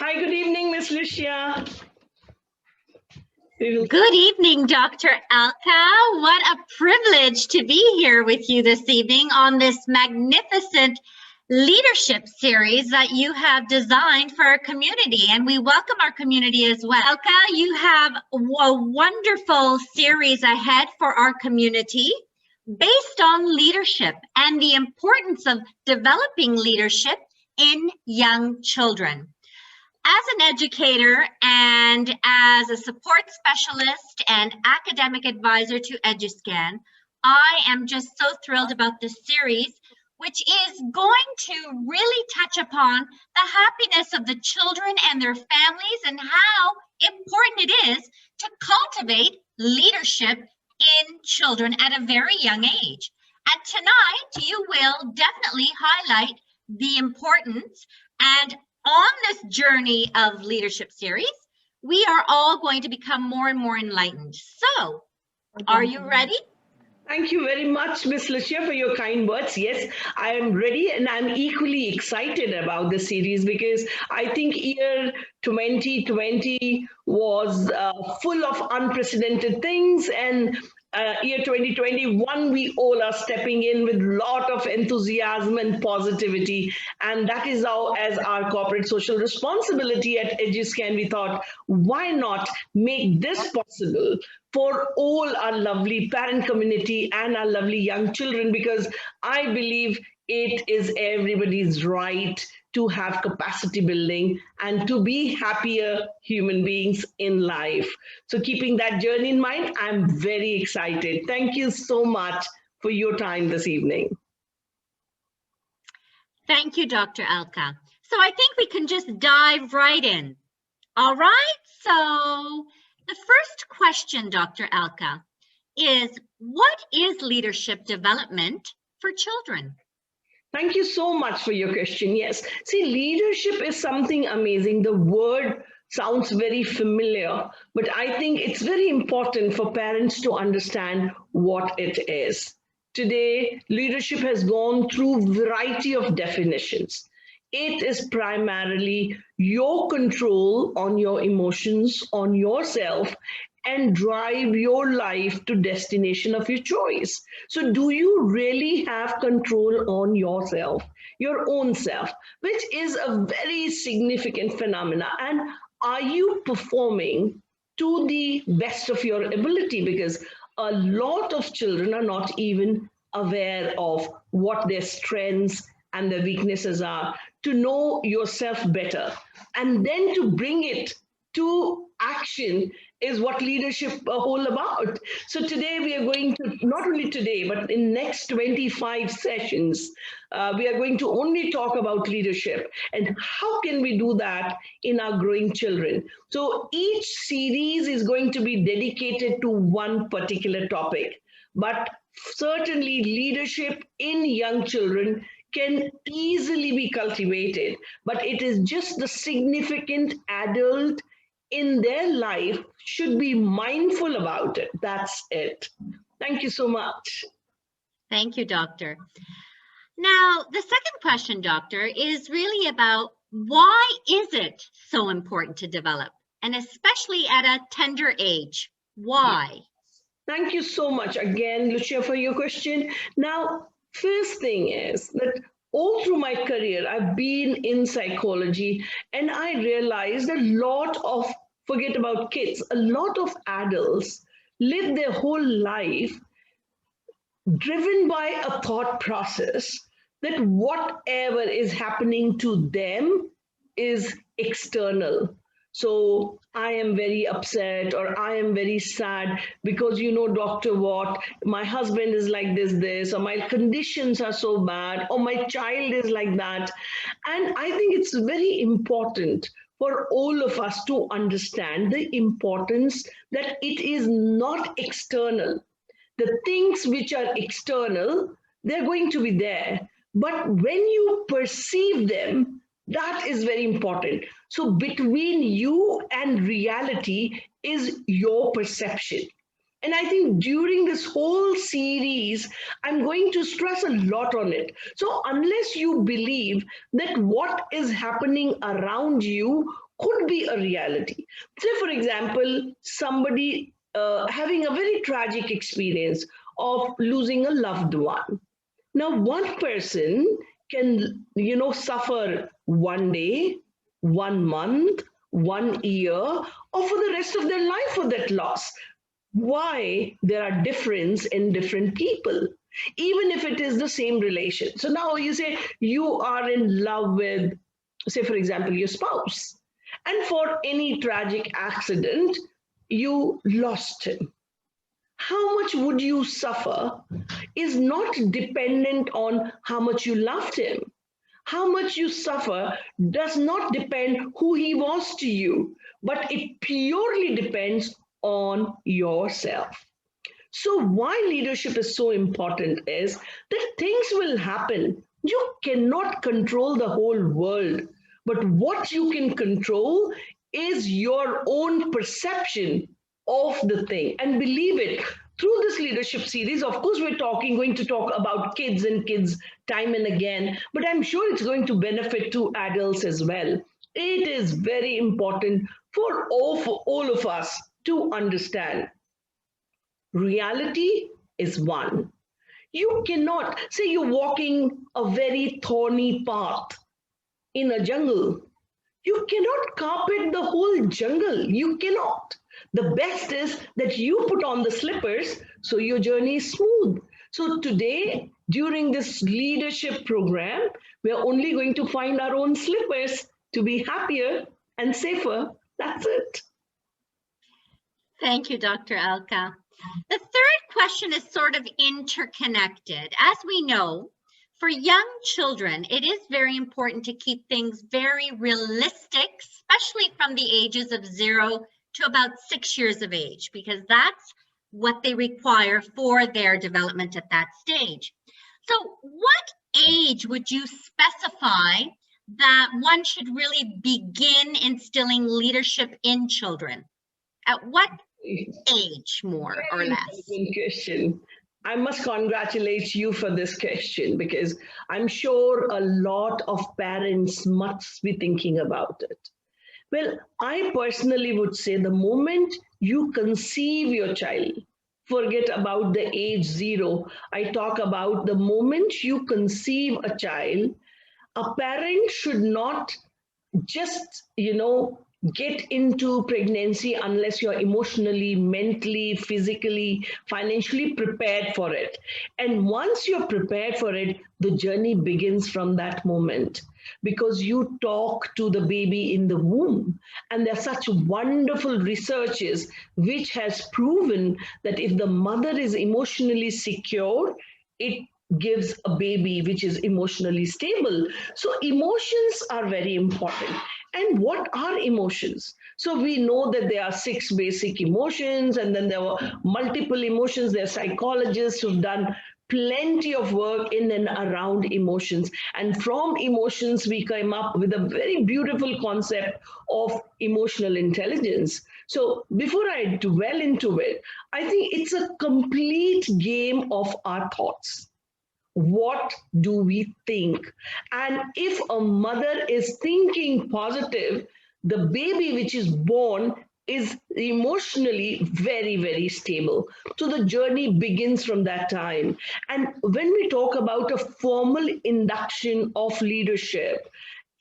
Hi, good evening, Miss Lucia. Good evening, Dr. Alka. What a privilege to be here with you this evening on this magnificent leadership series that you have designed for our community, and we welcome our community as well. Alka, you have a wonderful series ahead for our community based on leadership and the importance of developing leadership in young children. As an educator and as a support specialist and academic advisor to Eduscan, I am just so thrilled about this series, which is going to really touch upon the happiness of the children and their families and how important it is to cultivate leadership in children at a very young age. And tonight, you will definitely highlight the importance, and on this journey of leadership series, we are all going to become more and more enlightened. So, are you ready? Thank you very much, Miss Lucia, for your kind words. Yes, I am ready, and I'm equally excited about the series because I think year 2020 was full of unprecedented things, and year 2021, we all are stepping in with a lot of enthusiasm and positivity. And that is how, as our corporate social responsibility at Eduscan, we thought, why not make this possible for all our lovely parent community and our lovely young children? Because I believe it is everybody's right to have capacity building and to be happier human beings in life. So keeping that journey in mind, I'm very excited. Thank you so much for your time this evening. Thank you, Dr. Alka. So I think we can just dive right in. All right, so the first question, Dr. Alka, is what is leadership development for children? Thank you so much for your question. Yes, see, leadership is something amazing. The word sounds very familiar, but I think it's very important for parents to understand what it is. Today, leadership has gone through a variety of definitions. It is primarily your control on your emotions, on yourself, and drive your life to destination of your choice. So do you really have control on yourself, your own self, which is a very significant phenomena? And are you performing to the best of your ability? Because a lot of children are not even aware of what their strengths and their weaknesses are. To know yourself better and then to bring it to action is what leadership is all about. So today we are going to, not only today, but in next 25 sessions, we are going to only talk about leadership and how can we do that in our growing children. So each series is going to be dedicated to one particular topic, but certainly leadership in young children can easily be cultivated, but it is just the significant adult in their life should be mindful about it. That's it. Thank you so much. Thank you, Doctor. Now, the second question, Doctor, is really about why is it so important to develop, and especially at a tender age? Why? Thank you so much again, Lucia, for your question. Now, first thing is that all through my career, I've been in psychology and I realized a lot of, forget about kids, a lot of adults live their whole life driven by a thought process that whatever is happening to them is external. So I am very upset or I am very sad because, you know, doctor, what, my husband is like this, or my conditions are so bad, or my child is like that. And I think it's very important for all of us to understand the importance that it is not external. The things which are external, they're going to be there. But when you perceive them, that is very important. So between you and reality is your perception. And I think during this whole series, I'm going to stress a lot on it. So unless you believe that what is happening around you could be a reality. Say, for example, somebody having a very tragic experience of losing a loved one. Now, one person can, suffer one day, 1 month, 1 year, or for the rest of their life for that loss. Why there are difference in different people, even if it is the same relation. So now you say you are in love with, say, for example, your spouse, and for any tragic accident, you lost him. How much would you suffer is not dependent on how much you loved him. How much you suffer does not depend who he was to you, but it purely depends on yourself. So why leadership is so important is that things will happen. You cannot control the whole world, but what you can control is your own perception of the thing. And believe it, through this leadership series, of course, we're going to talk about kids and kids time and again, but I'm sure it's going to benefit to adults as well. It is very important for all of us to understand. Reality is one. You cannot, say you're walking a very thorny path in a jungle. You cannot carpet the whole jungle. You cannot. The best is that you put on the slippers so your journey is smooth. So today, during this leadership program, we are only going to find our own slippers to be happier and safer. That's it. Thank you, Dr. Alka. The third question is sort of interconnected. As we know, for young children, it is very important to keep things very realistic, especially from the ages of 0 to about 6 years of age, because that's what they require for their development at that stage. So what age would you specify that one should really begin instilling leadership in children? At what age, more or less? Good question. I must congratulate you for this question, because I'm sure a lot of parents must be thinking about it. Well, I personally would say the moment you conceive your child, forget about the age 0. I talk about the moment you conceive a child, a parent should not just, get into pregnancy unless you're emotionally, mentally, physically, financially prepared for it. And once you're prepared for it, the journey begins from that moment, because you talk to the baby in the womb. And there are such wonderful researches which has proven that if the mother is emotionally secure, it gives a baby which is emotionally stable. So emotions are very important. And what are emotions? So we know that there are 6 basic emotions, and then there were multiple emotions. There are psychologists who've done plenty of work in and around emotions. And from emotions, we came up with a very beautiful concept of emotional intelligence. So before I dwell into it, I think it's a complete game of our thoughts. What do we think? And if a mother is thinking positive, the baby which is born is emotionally very, very stable. So the journey begins from that time. And when we talk about a formal induction of leadership,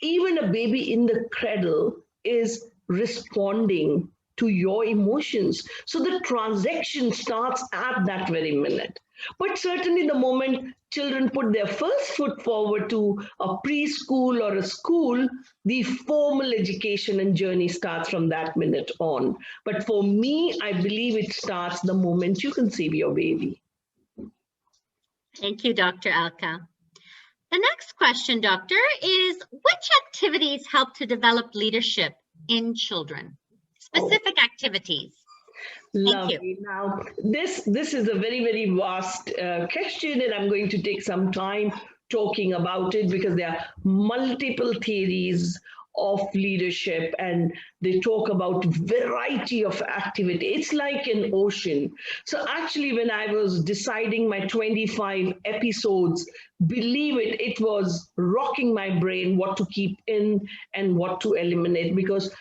even a baby in the cradle is responding to your emotions. So the transaction starts at that very minute. But certainly the moment children put their first foot forward to a preschool or a school, the formal education and journey starts from that minute on. But for me, I believe it starts the moment you conceive your baby. Thank you, Dr. Alka. The next question, Doctor, is which activities help to develop leadership in children? Specific activities. Lovely. Now, this is a very, very vast question, and I'm going to take some time talking about it because there are multiple theories of leadership, and they talk about variety of activity. It's like an ocean. So actually, when I was deciding my 25 episodes, believe it, it was rocking my brain what to keep in and what to eliminate, because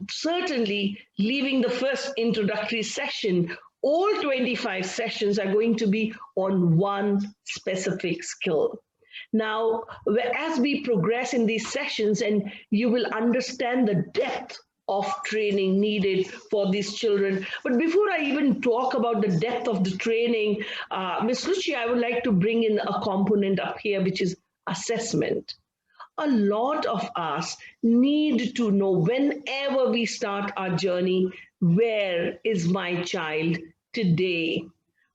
certainly leaving the first introductory session, all 25 sessions are going to be on one specific skill. Now, as we progress in these sessions, and you will understand the depth of training needed for these children. But before I even talk about the depth of the training, Ms. Ruchi, I would like to bring in a component up here, which is assessment. A lot of us need to know whenever we start our journey, where is my child today?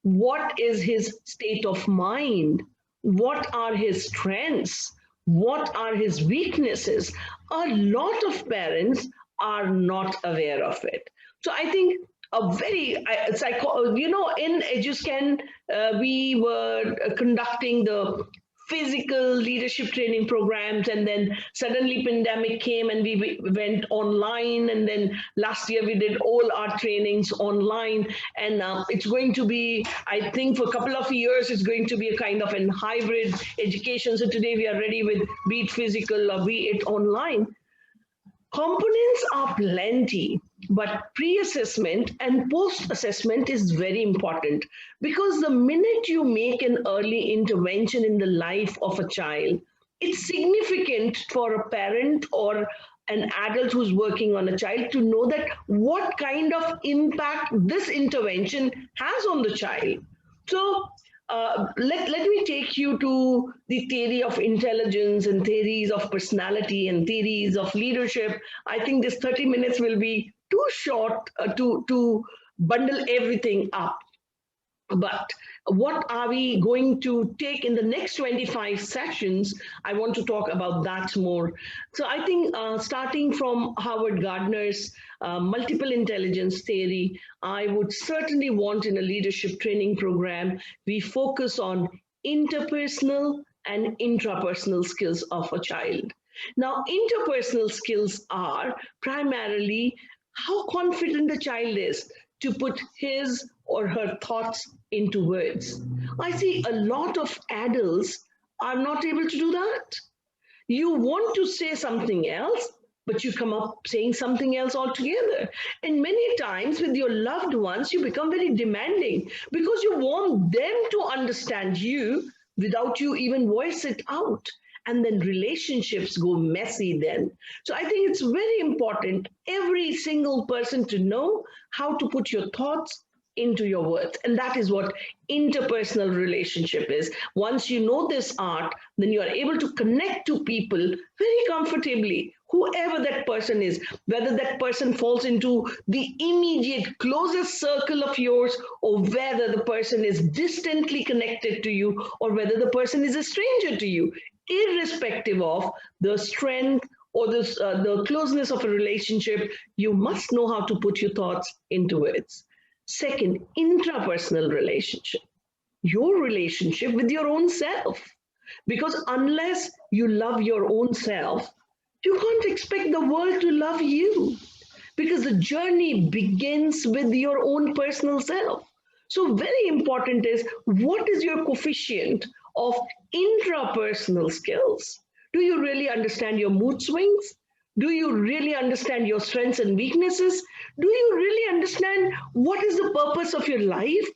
What is his state of mind? What are his strengths? What are his weaknesses? A lot of parents are not aware of it. So I think a very, in Eduscan, we were conducting the physical leadership training programs, and then suddenly pandemic came and we went online, and then last year we did all our trainings online, and it's going to be, I think for a couple of years it's going to be a kind of an hybrid education. So today we are ready with be it physical or be it online. Components are plenty, but pre-assessment and post-assessment is very important, because the minute you make an early intervention in the life of a child, it's significant for a parent or an adult who's working on a child to know that what kind of impact this intervention has on the child. So let me take you to the theory of intelligence and theories of personality and theories of leadership. I think this 30 minutes will be too short to bundle everything up. But what are we going to take in the next 25 sessions? I want to talk about that more. So I think starting from Howard Gardner's multiple intelligence theory, I would certainly want in a leadership training program, we focus on interpersonal and intrapersonal skills of a child. Now, interpersonal skills are primarily how confident the child is to put his or her thoughts into words. I see a lot of adults are not able to do that. You want to say something else, but you come up saying something else altogether. And many times with your loved ones, you become very demanding because you want them to understand you without you even voice it out. And then relationships go messy then. So I think it's very important, every single person to know how to put your thoughts into your words. And that is what interpersonal relationship is. Once you know this art, then you are able to connect to people very comfortably, whoever that person is, whether that person falls into the immediate closest circle of yours, or whether the person is distantly connected to you, or whether the person is a stranger to you. Irrespective of the strength or the closeness of a relationship, you must know how to put your thoughts into words. Second, intrapersonal relationship, your relationship with your own self. Because unless you love your own self, you can't expect the world to love you. Because the journey begins with your own personal self. So very important is, what is your coefficient of intrapersonal skills? Do you really understand your mood swings? Do you really understand your strengths and weaknesses? Do you really understand what is the purpose of your life?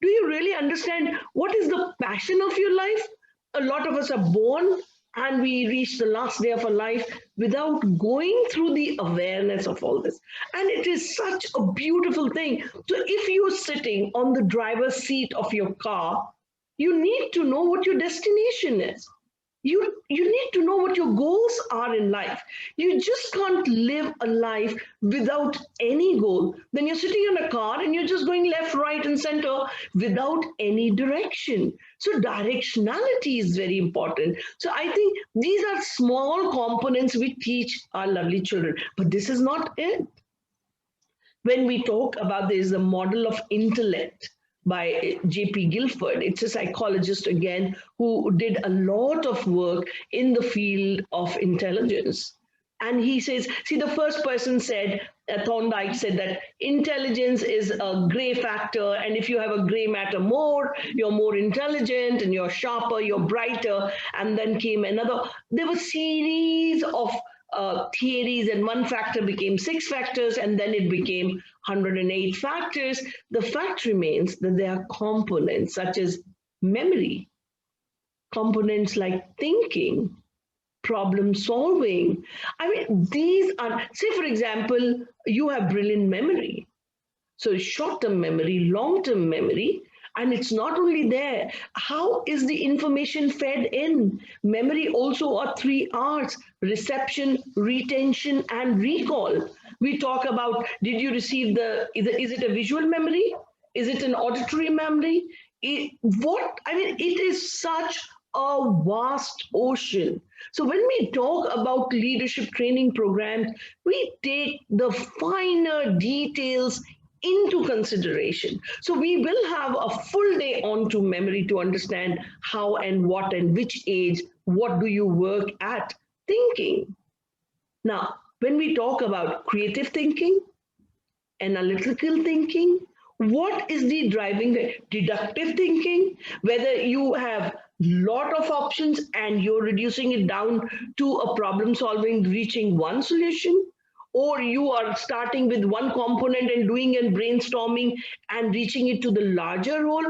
Do you really understand what is the passion of your life? A lot of us are born and we reach the last day of our life without going through the awareness of all this. And it is such a beautiful thing. So if you're sitting on the driver's seat of your car, you need to know what your destination is. You need to know what your goals are in life. You just can't live a life without any goal. Then you're sitting in a car and you're just going left, right, and center without any direction. So directionality is very important. So I think these are small components we teach our lovely children, but this is not it. When we talk about this, the model of intellect by J.P. Guilford. It's a psychologist, again, who did a lot of work in the field of intelligence. And he says, see, the first person said, Thorndike said that intelligence is a gray factor, and if you have a gray matter more, you're more intelligent and you're sharper, you're brighter. And then came another, there were series of theories, and one factor became 6 factors, and then it became 108 factors. The fact remains that there are components such as memory, components like thinking, problem solving. I mean, these are, say, for example, you have brilliant memory. So short-term memory, long-term memory, and it's not only there. How is the information fed in? Memory also are 3 R's: reception, retention, and recall. We talk about, did you receive is it a visual memory? Is it an auditory memory? It is such a vast ocean. So when we talk about leadership training programs, we take the finer details into consideration. So we will have a full day on to memory to understand how and what and which age, what do you work at. Thinking. Now, when we talk about creative thinking, analytical thinking, what is the driving deductive thinking? Whether you have lot of options and you're reducing it down to a problem solving, reaching one solution, or you are starting with one component and doing and brainstorming and reaching it to the larger whole.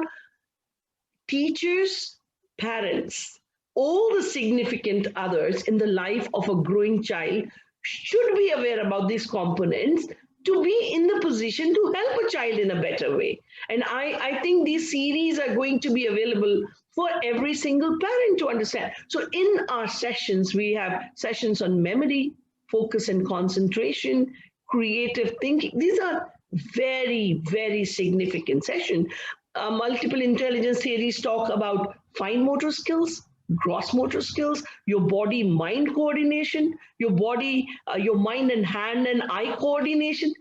Teachers, parents, all the significant others in the life of a growing child should be aware about these components to be in the position to help a child in a better way. And I think these series are going to be available for every single parent to understand. So in our sessions, we have sessions on memory, focus and concentration, creative thinking. These are very, very significant sessions. Multiple intelligence theories talk about fine motor skills, gross motor skills, your body-mind coordination, your mind and hand and eye coordination.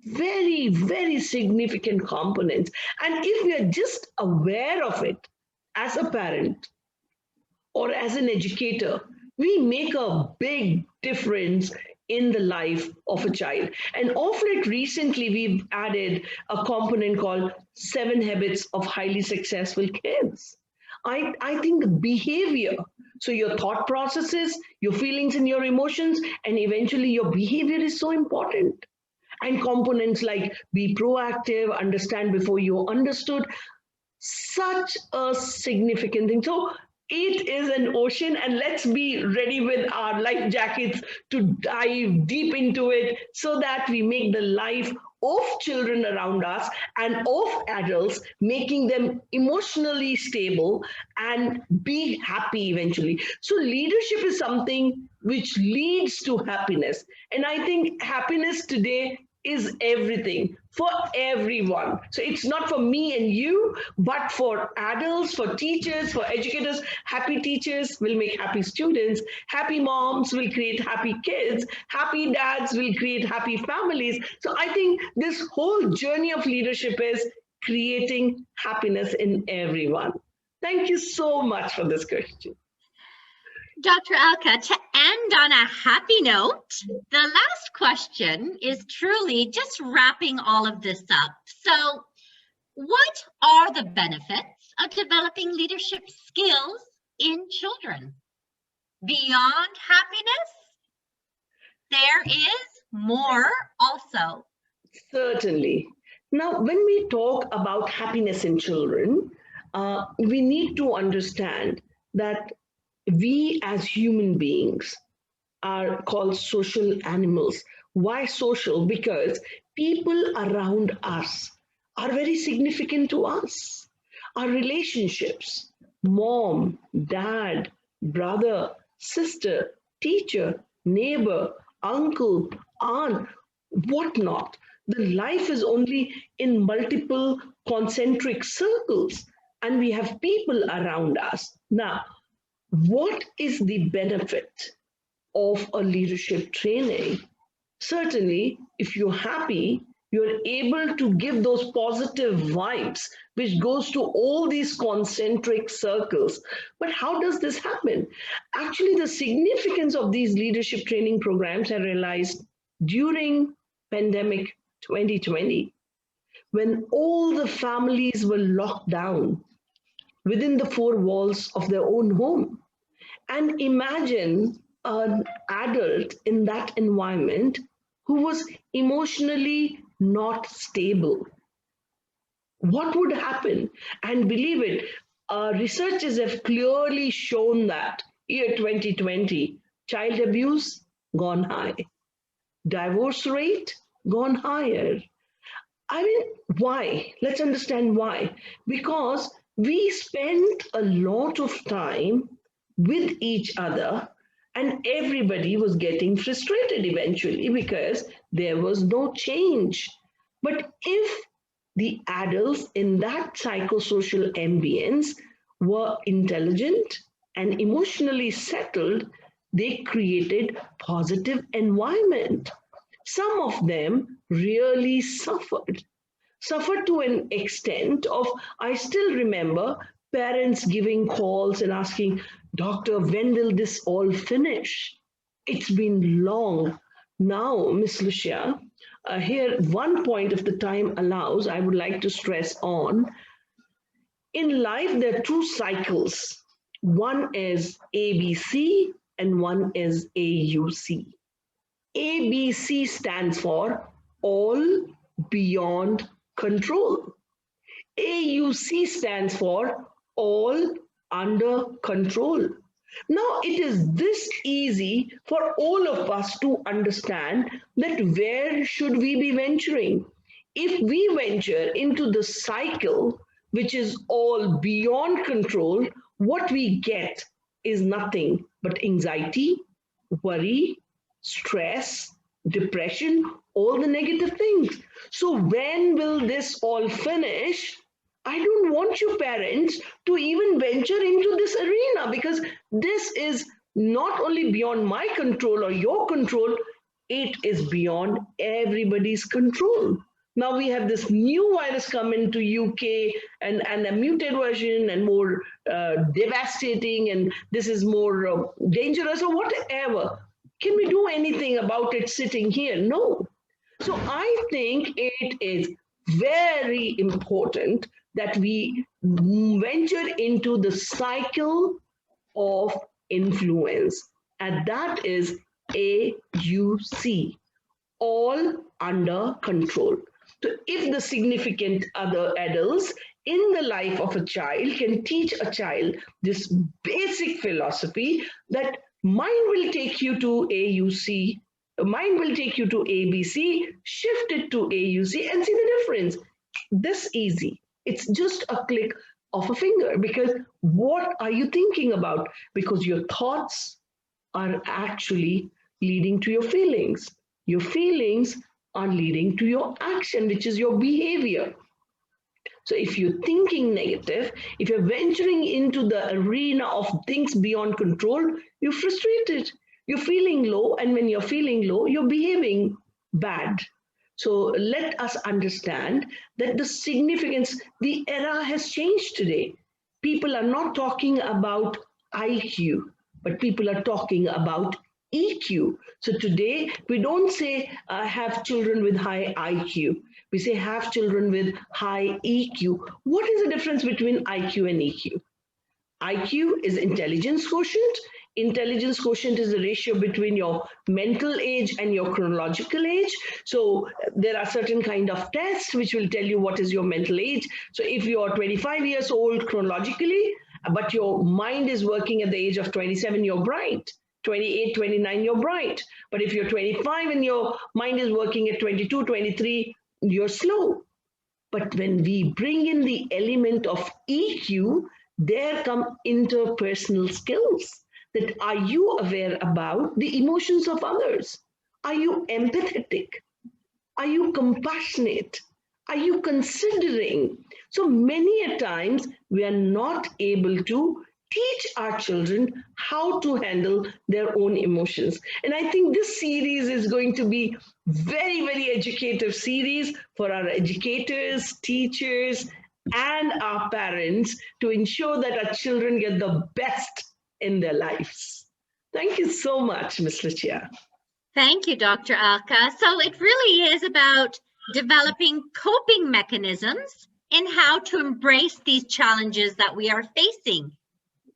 Very, very significant components. And if we are just aware of it as a parent or as an educator, we make a big difference in the life of a child. And of late recently, we've added a component called 7 Habits of Highly Successful Kids. I think the behavior, so your thought processes, your feelings and your emotions, and eventually your behavior is so important. And components like be proactive, understand before you're understood, such a significant thing. So it is an ocean, and let's be ready with our life jackets to dive deep into it so that we make the life of children around us and of adults, making them emotionally stable and be happy eventually. So leadership is something which leads to happiness. And I think happiness today is everything for everyone. So it's not for me and you, but for adults, for teachers, for educators. Happy teachers will make happy students. Happy moms will create happy kids. Happy dads will create happy families. So I think this whole journey of leadership is creating happiness in everyone. Thank you so much for this question. Dr. Alka, to end on a happy note, the last question is truly just wrapping all of this up. So, what are the benefits of developing leadership skills in children? Beyond happiness, there is more also. Certainly. Now, when we talk about happiness in children, we need to understand that we as human beings are called social animals. Why social? Because people around us are very significant to us. Our relationships, mom, dad, brother, sister, teacher, neighbor, uncle, aunt, whatnot. The life is only in multiple concentric circles, and we have people around us. Now, what is the benefit of a leadership training? Certainly, if you're happy, You're able to give those positive vibes, which goes to all these concentric circles. But how does this happen? Actually, the significance of these leadership training programs I realized during pandemic 2020, when all the families were locked down within the four walls of their own home. And imagine an adult in that environment who was emotionally not stable. What would happen? And believe it, researchers have clearly shown that year 2020, child abuse gone high, divorce rate gone higher. I mean, why? Let's understand why. Because we spent a lot of time with each other, and everybody was getting frustrated eventually because there was no change. But if the adults in that psychosocial ambience were intelligent and emotionally settled, they created positive environment. Some of them really suffered to an extent of, I still remember parents giving calls and asking, Doctor, when will this all finish? It's been long. Now, Miss Lucia, here one point, if the time allows, I would like to stress on. In life, there are two cycles. One is ABC and one is AUC. ABC stands for all beyond control. AUC stands for all under control. Now, it is this easy for all of us to understand that where should we be venturing? If we venture into the cycle, which is all beyond control, what we get is nothing but anxiety, worry, stress, depression, all the negative things. So when will this all finish? I don't want you parents to even venture into this arena, because this is not only beyond my control or your control, it is beyond everybody's control. Now we have this new virus come into UK, and a muted version and more devastating, and this is more dangerous or whatever. Can we do anything about it sitting here? No. So I think it is very important that we venture into the cycle of influence, and that is AUC, all under control. So if the significant other adults in the life of a child can teach a child this basic philosophy that mind will take you to AUC, mind will take you to ABC, shift it to AUC and see the difference. This easy. It's just a click of a finger, because what are you thinking about? Because your thoughts are actually leading to your feelings. Your feelings are leading to your action, which is your behavior. So if you're thinking negative, if you're venturing into the arena of things beyond control, you're frustrated. You're feeling low, and when you're feeling low, you're behaving bad. So let us understand that the significance, the era has changed today. People are not talking about IQ, but people are talking about EQ. So today we don't say have children with high IQ. We say have children with high EQ. What is the difference between IQ and EQ? IQ is intelligence quotient. Intelligence quotient is the ratio between your mental age and your chronological age. So there are certain kind of tests which will tell you what is your mental age. So if you are 25 years old chronologically, but your mind is working at the age of 27, you're bright. 28, 29, you're bright. But if you're 25 and your mind is working at 22, 23, you're slow. But when we bring in the element of EQ, there come interpersonal skills. That are you aware about the emotions of others? Are you empathetic? Are you compassionate? Are you considering? So many a times we are not able to teach our children how to handle their own emotions. And I think this series is going to be very, very educative series for our educators, teachers, and our parents to ensure that our children get the best in their lives. Thank you so much, Ms. Lucia. Thank you, Dr. Alka. So it really is about developing coping mechanisms in how to embrace these challenges that we are facing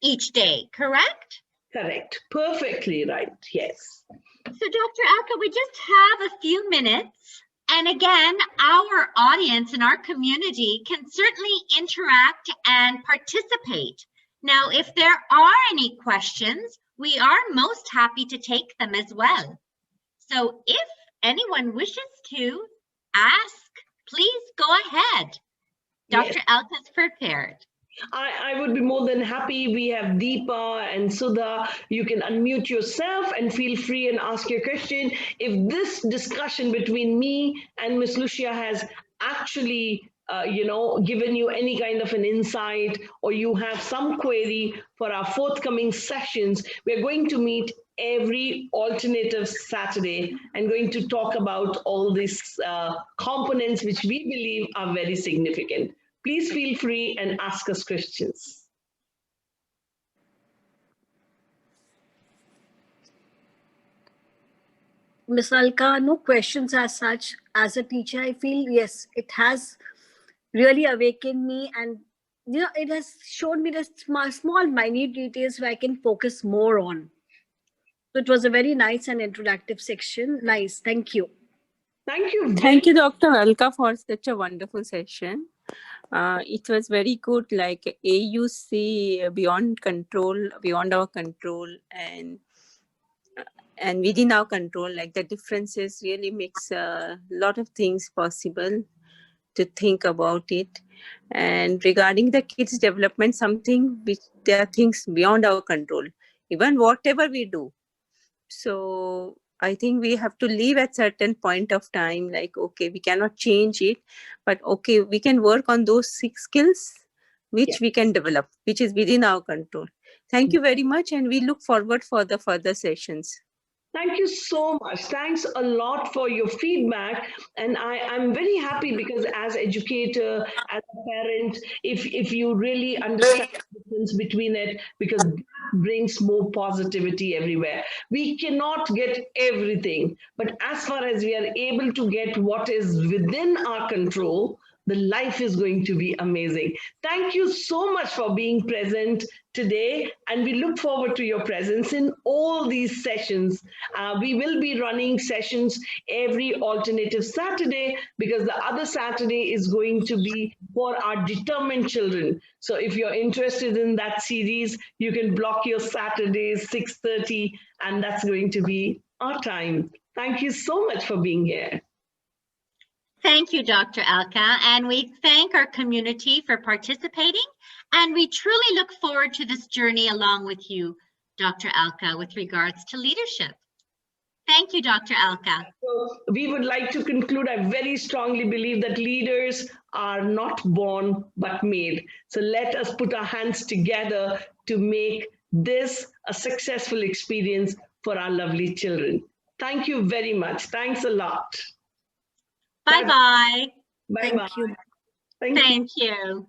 each day, correct? Correct. Perfectly right. Yes. So Dr. Alka, we just have a few minutes. And again, our audience and our community can certainly interact and participate. Now, if there are any questions, we are most happy to take them as well. So if anyone wishes to ask, please go ahead. Dr. Yes. Alka's prepared. I would be more than happy. We have Deepa and Sudha. You can unmute yourself and feel free and ask your question. If this discussion between me and Miss Lucia has actually given you any kind of an insight, or you have some query for our forthcoming sessions, we're going to meet every alternative Saturday and going to talk about all these components which we believe are very significant. Please feel free and ask us questions. Ms. Alka, no questions as such. As a teacher, I feel, yes, it has really awakened me, and it has shown me the small minute details where I can focus more on. So it was a very nice and introductive section. Nice. Thank you. Thank you. Thank you, Dr. Alka, for such a wonderful session. It was very good, like AUC, beyond control, beyond our control, and within our control. Like the differences really makes a lot of things possible to think about it. And regarding the kids' development, something which there are things beyond our control, even whatever we do. So I think we have to leave at certain point of time, like, okay, we cannot change it, but okay, we can work on those 6 skills which we can develop, which is within our control. Thank you very much, and we look forward for the further sessions. Thank you so much. Thanks a lot for your feedback. And I'm very happy because as educator, as a parent, if you really understand the difference between it, because that brings more positivity everywhere. We cannot get everything, but as far as we are able to get what is within our control, the life is going to be amazing. Thank you so much for being present today, and we look forward to your presence in all these sessions. We will be running sessions every alternative Saturday, because the other Saturday is going to be for our determined children. So if you're interested in that series, you can block your Saturdays 6:30, and that's going to be our time. Thank you so much for being here. Thank you, Dr. Alka, and we thank our community for participating, and we truly look forward to this journey along with you, Dr. Alka, with regards to leadership. Thank you, Dr. Alka. So we would like to conclude. I very strongly believe that leaders are not born but made. So let us put our hands together to make this a successful experience for our lovely children. Thank you very much. Thanks a lot. Bye-bye. Bye-bye. Thank you. Thank you.